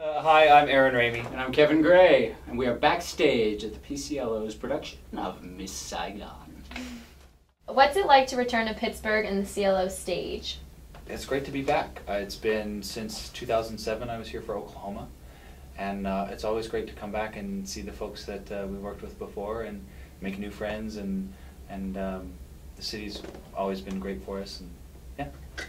Hi, I'm Aaron Ramey. And I'm Kevin Gray, and we are backstage at the PCLO's production of Miss Saigon. What's it like to return to Pittsburgh and the CLO stage? It's great to be back. It's been since 2007 I was here for Oklahoma, and it's always great to come back and see the folks that we worked with before and make new friends, and the city's always been great for us. And yeah.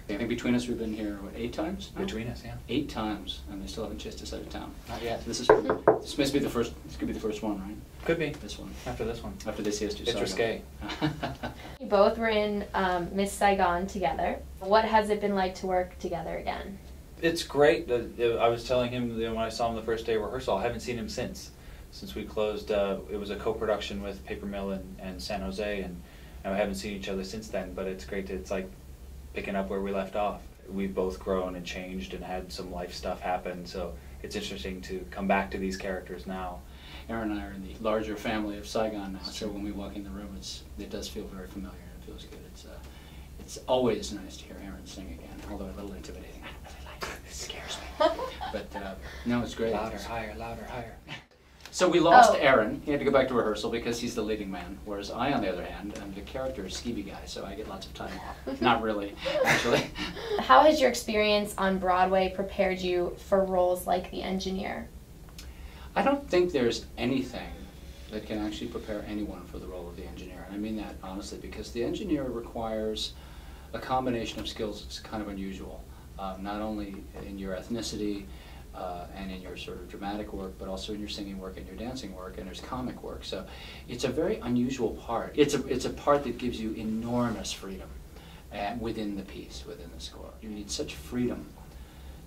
I think between us we've been here, what, 8 times? No? Between us, yeah. 8 times, and they still haven't chased us out of town. Not yet. This must be the first. This could be the first one, right? Could be. This one. After this one. After they see us do It's risque. You both were in Miss Saigon together. What has it been like to work together again? It's great. I was telling him when I saw him the first day of rehearsal, I haven't seen him since we closed. It was a co-production with Paper Mill and San Jose, and we haven't seen each other since then. But it's great. It's like picking up where we left off. We've both grown and changed and had some life stuff happen, so it's interesting to come back to these characters now. Aaron and I are in the larger family of Saigon now, so when we walk in the room, it does feel very familiar and it feels good. It's always nice to hear Aaron sing again, although a little intimidating. I don't really like it. It scares me. But no, it's great. Louder, higher, louder, higher. So we lost Aaron. He had to go back to rehearsal because he's the leading man, whereas I, on the other hand, am the character skeevy guy, so I get lots of time off. Not really, actually. How has your experience on Broadway prepared you for roles like the engineer? I don't think there's anything that can actually prepare anyone for the role of the engineer. And I mean that honestly, because the engineer requires a combination of skills that's kind of unusual, not only in your ethnicity, and in your sort of dramatic work, but also in your singing work and your dancing work, and there's comic work. So it's a very unusual part. It's a part that gives you enormous freedom within the piece, within the score. You need such freedom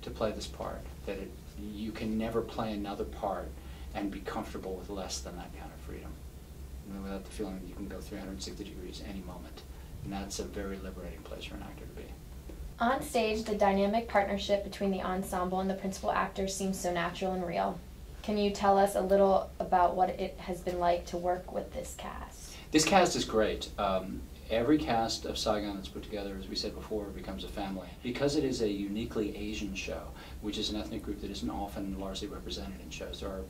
to play this part that you can never play another part and be comfortable with less than that kind of freedom. Without the feeling that you can go 360 degrees any moment. And that's a very liberating place for an actor to be. On stage, the dynamic partnership between the ensemble and the principal actors seems so natural and real. Can you tell us a little about what it has been like to work with this cast? This cast is great. Every cast of Saigon that's put together, as we said before, becomes a family. Because it is a uniquely Asian show, which is an ethnic group that isn't often largely represented in shows. There are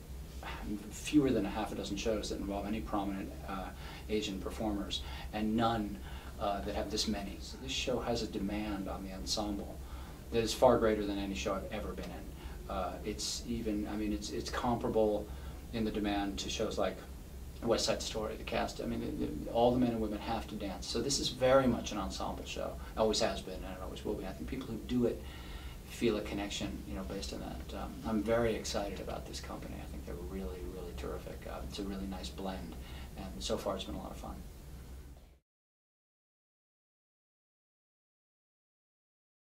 fewer than a half a dozen shows that involve any prominent Asian performers, and none that have this many. So this show has a demand on the ensemble that is far greater than any show I've ever been in. It's comparable in the demand to shows like West Side Story. The cast, all the men and women have to dance. So this is very much an ensemble show. It always has been, and it always will be. I think people who do it feel a connection, based on that. I'm very excited about this company. I think they're really, really terrific. It's a really nice blend, and so far it's been a lot of fun.